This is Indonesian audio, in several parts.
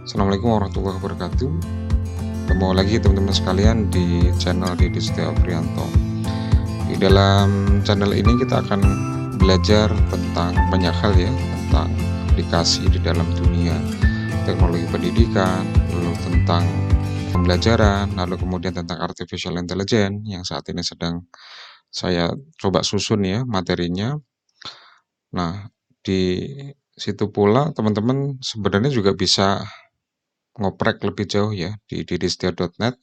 Assalamualaikum warahmatullahi wabarakatuh. Ketemu lagi teman-teman sekalian di channel Didi Setia Prianto. Di dalam channel ini kita akan belajar tentang banyak hal ya, tentang aplikasi di dalam dunia teknologi pendidikan, lalu tentang pembelajaran, lalu kemudian tentang artificial intelligence yang saat ini sedang saya coba susun ya materinya. Nah, di situ pula teman-teman sebenarnya juga bisa ngoprek lebih jauh ya di didistia.net.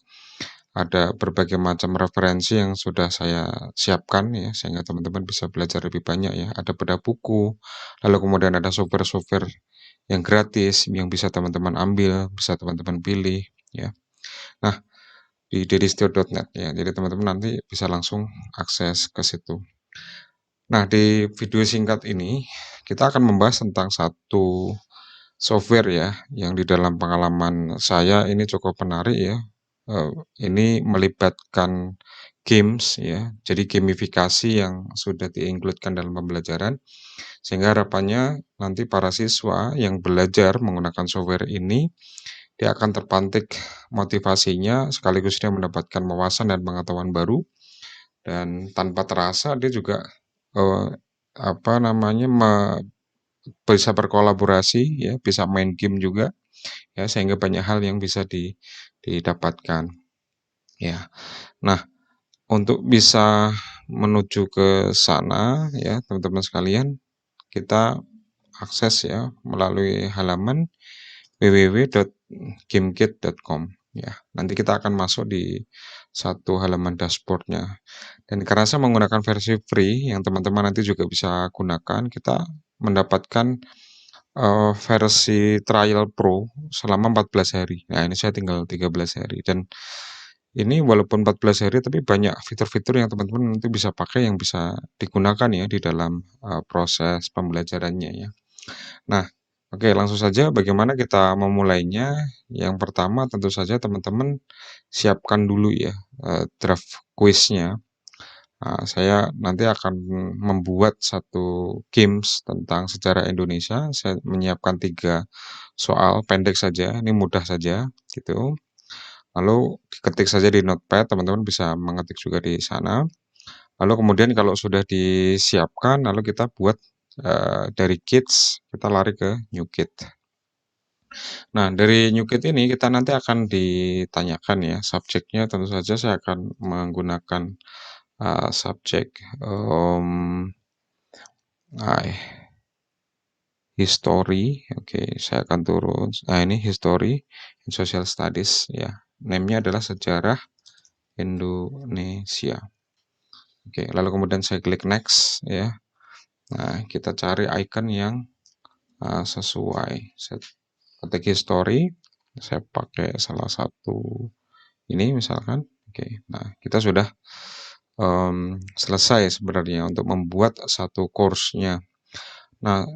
Ada berbagai macam referensi yang sudah saya siapkan ya, sehingga teman-teman bisa belajar lebih banyak ya. Ada bedah buku, lalu kemudian ada software-software yang gratis yang bisa teman-teman ambil, bisa teman-teman pilih ya. Nah, di didistio.net ya. Jadi teman-teman nanti bisa langsung akses ke situ. Nah, di video singkat ini kita akan membahas tentang satu software ya, yang di dalam pengalaman saya ini cukup menarik ya. Ini melibatkan games ya, jadi gamifikasi yang sudah di-include-kan dalam pembelajaran, sehingga harapannya nanti para siswa yang belajar menggunakan software ini, dia akan terpantik motivasinya, sekaligus dia mendapatkan wawasan dan pengetahuan baru, dan tanpa terasa dia juga, eee, apa namanya, bisa berkolaborasi ya, bisa main game juga ya, sehingga banyak hal yang bisa didapatkan ya. Nah, untuk bisa menuju ke sana ya teman-teman sekalian, kita akses ya melalui halaman www.gamekit.com ya. Nanti kita akan masuk di satu halaman dashboardnya. Dan karena saya menggunakan versi free yang teman-teman nanti juga bisa gunakan, kita mendapatkan versi trial pro selama 14 hari. Nah, ini saya tinggal 13 hari dan ini walaupun 14 hari tapi banyak fitur-fitur yang teman-teman nanti bisa pakai yang bisa digunakan ya di dalam, proses pembelajarannya ya. Nah, oke langsung saja bagaimana kita memulainya. Yang pertama tentu saja teman-teman siapkan dulu ya, draft kuisnya. Saya nanti akan membuat satu games tentang sejarah Indonesia. Saya menyiapkan 3 soal pendek saja, ini mudah saja gitu. Lalu diketik saja di notepad, teman-teman bisa mengetik juga di sana. Lalu kemudian kalau sudah disiapkan, lalu kita buat dari Kids, kita lari ke New Kit. Nah, dari New Kit ini kita nanti akan ditanyakan ya, subjeknya tentu saja saya akan menggunakan subjek history. Oke, saya akan turun. Nah, ini history and social studies ya. Name-nya adalah sejarah Indonesia. Oke, lalu kemudian saya klik next ya. Nah, kita cari icon yang sesuai. Saya ketik history, saya pakai salah satu ini misalkan. Oke, nah kita sudah selesai sebenarnya untuk membuat satu course-nya. Nah,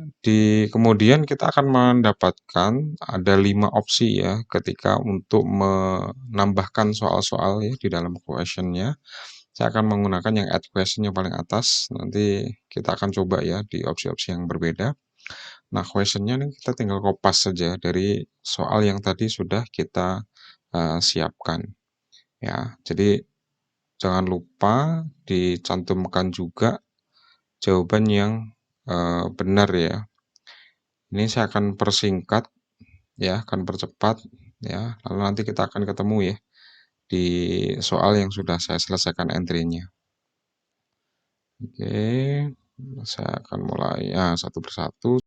kemudian kita akan mendapatkan ada 5 opsi ya ketika untuk menambahkan soal-soal ya di dalam question-nya. Saya akan menggunakan yang add question yang paling atas. Nanti kita akan coba ya di opsi-opsi yang berbeda. Nah, question-nya nih kita tinggal kopas saja dari soal yang tadi sudah kita siapkan ya. Jadi jangan lupa dicantumkan juga jawaban yang benar ya. Ini saya akan persingkat ya, akan percepat ya. Lalu nanti kita akan ketemu ya di soal yang sudah saya selesaikan entry-nya. Oke, saya akan mulai ya satu persatu.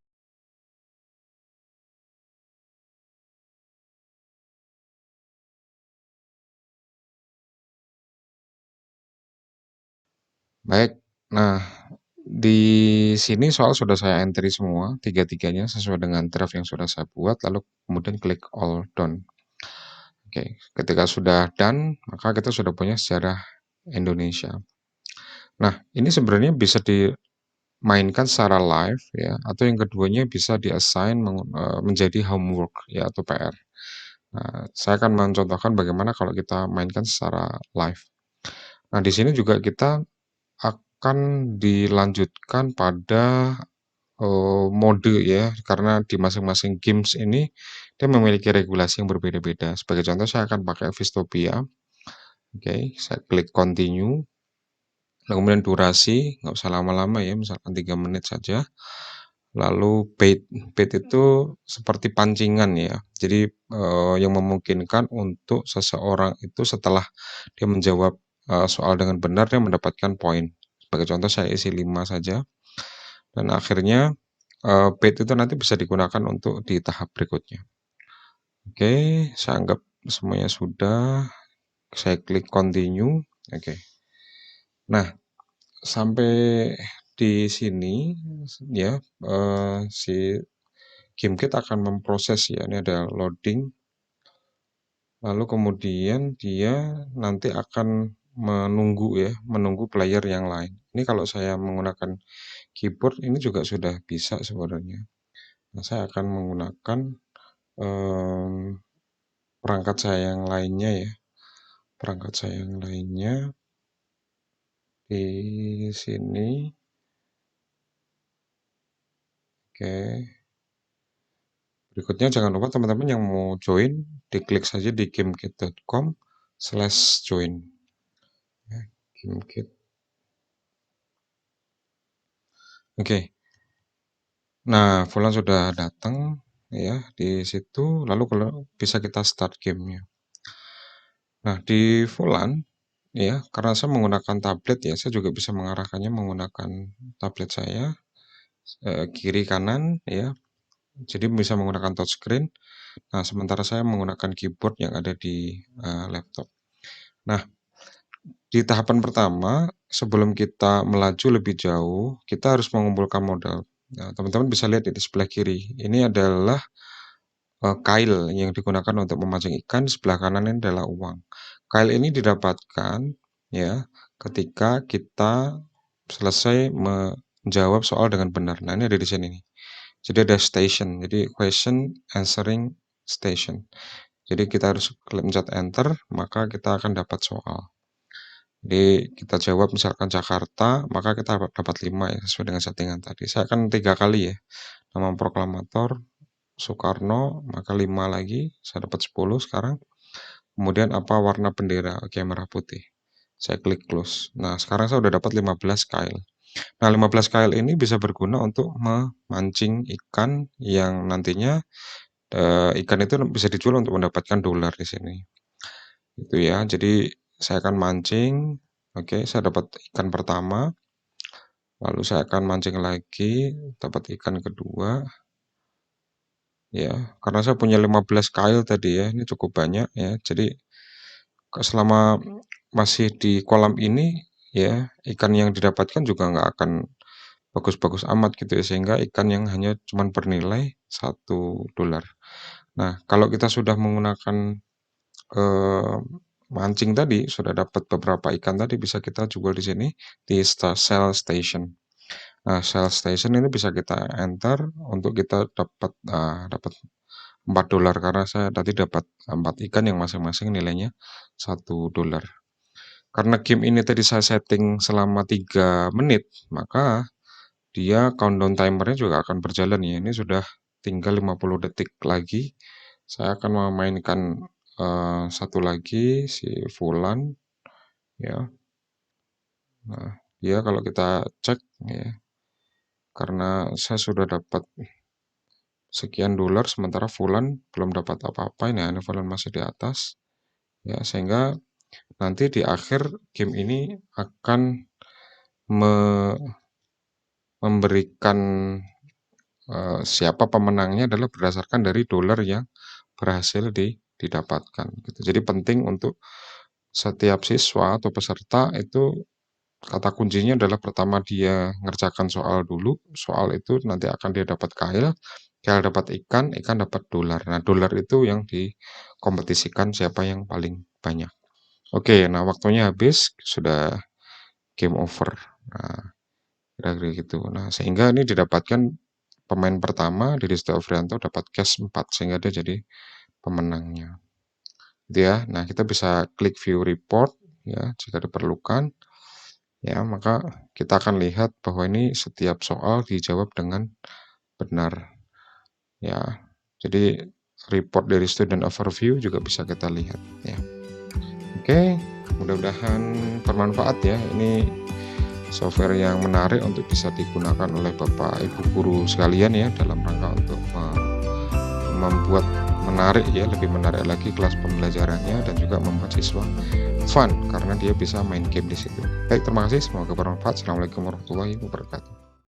Baik. Nah, di sini soal sudah saya entry semua, tiga-tiganya sesuai dengan draft yang sudah saya buat, lalu kemudian klik all done. Oke, ketika sudah done, maka kita sudah punya sejarah Indonesia. Nah, ini sebenarnya bisa dimainkan secara live ya, atau yang keduanya bisa di-assign menjadi homework ya atau PR. Nah, saya akan mencontohkan bagaimana kalau kita mainkan secara live. Nah, di sini juga kita akan dilanjutkan pada mode ya, karena di masing-masing games ini dia memiliki regulasi yang berbeda-beda. Sebagai contoh saya akan pakai Vistopia. Oke, saya klik continue. Lalu kemudian durasi, nggak usah lama-lama ya, misalkan 3 menit saja. Lalu bait, bait itu seperti pancingan ya. Jadi yang memungkinkan untuk seseorang itu setelah dia menjawab soal dengan benar dia mendapatkan poin. Sebagai contoh saya isi 5 saja. Dan akhirnya bait itu nanti bisa digunakan untuk di tahap berikutnya. Oke, saya anggap semuanya sudah. Saya klik continue. Oke. Nah, sampai di sini ya si GameKit akan memproses ya. Ini ada loading. Lalu kemudian dia nanti akan menunggu player yang lain. Ini kalau saya menggunakan keyboard ini juga sudah bisa sebenarnya. Nah, saya akan menggunakan perangkat saya yang lainnya ya. Perangkat saya yang lainnya di sini. Oke. Berikutnya jangan lupa teman-teman yang mau join, diklik saja di gamekit.com/join. Ya, GameKit. Oke. Nah, Fulan sudah datang ya di situ, lalu kalau bisa kita start gamenya. Nah, di Fulan ya, karena saya menggunakan tablet ya, saya juga bisa mengarahkannya menggunakan tablet saya kiri kanan ya. Jadi bisa menggunakan touchscreen. Nah, sementara saya menggunakan keyboard yang ada di laptop. Nah, di tahapan pertama, sebelum kita melaju lebih jauh, kita harus mengumpulkan modal. Nah, teman-teman bisa lihat di sebelah kiri. Ini adalah kail yang digunakan untuk memancing ikan. Di sebelah kanan ini adalah uang. Kail ini didapatkan ya ketika kita selesai menjawab soal dengan benar. Nah, ini ada di sini nih. Jadi ada station. Jadi question answering station. Jadi kita harus mencet enter, maka kita akan dapat soal. Jadi kita jawab misalkan Jakarta, maka kita dapat 5 ya, sesuai dengan settingan tadi. Saya akan 3 kali ya. Nama proklamator Soekarno, maka 5 lagi, saya dapat 10 sekarang. Kemudian apa warna bendera? Oke, merah putih. Saya klik close. Nah, sekarang saya sudah dapat 15 kail. Nah, 15 kail ini bisa berguna untuk memancing ikan yang nantinya ikan itu bisa dijual untuk mendapatkan dolar di sini. Itu ya. Jadi saya akan mancing. Oke, saya dapat ikan pertama. Lalu saya akan mancing lagi, dapat ikan kedua. Ya, karena saya punya 15 kail tadi ya, ini cukup banyak ya. Jadi selama masih di kolam ini ya, ikan yang didapatkan juga nggak akan bagus-bagus amat gitu ya, sehingga ikan yang hanya cuman bernilai $1. Nah, kalau kita sudah menggunakan mancing tadi, sudah dapat beberapa ikan tadi, bisa kita jual di sini di sell station. Nah, sell station ini bisa kita enter untuk kita dapat $4 karena saya tadi dapat 4 ikan yang masing-masing nilainya $1. Karena game ini tadi saya setting selama 3 menit, maka dia countdown timernya juga akan berjalan ya. Ini sudah tinggal 50 detik lagi. Saya akan memainkan satu lagi si Fulan ya. Nah, ya kalau kita cek ya, karena saya sudah dapat sekian dolar sementara Fulan belum dapat apa-apa, ini Fulan masih di atas ya, sehingga nanti di akhir game ini akan memberikan siapa pemenangnya adalah berdasarkan dari dolar yang berhasil didapatkan gitu. Jadi penting untuk setiap siswa atau peserta itu kata kuncinya adalah pertama dia ngerjakan soal dulu, soal itu nanti akan dia dapat kail, kail dapat ikan, ikan dapat dolar. Nah, dolar itu yang dikompetisikan siapa yang paling banyak. Oke, nah waktunya habis, sudah game over. Nah, kira-kira gitu. Nah, sehingga ini didapatkan pemain pertama di Desti Afrianto dapat cash 4 sehingga dia jadi pemenangnya. Gitu ya. Nah, kita bisa klik view report ya jika diperlukan. ya, maka kita akan lihat bahwa ini setiap soal dijawab dengan benar, ya. Jadi report dari student overview juga bisa kita lihat, ya. Oke, mudah-mudahan bermanfaat ya. Ini software yang menarik untuk bisa digunakan oleh Bapak Ibu guru sekalian ya, dalam rangka untuk membuat menarik ya, lebih menarik lagi kelas pembelajarannya, dan juga membuat siswa fun karena dia bisa main game di situ. Baik, terima kasih, semoga bermanfaat. Assalamualaikum warahmatullahi wabarakatuh.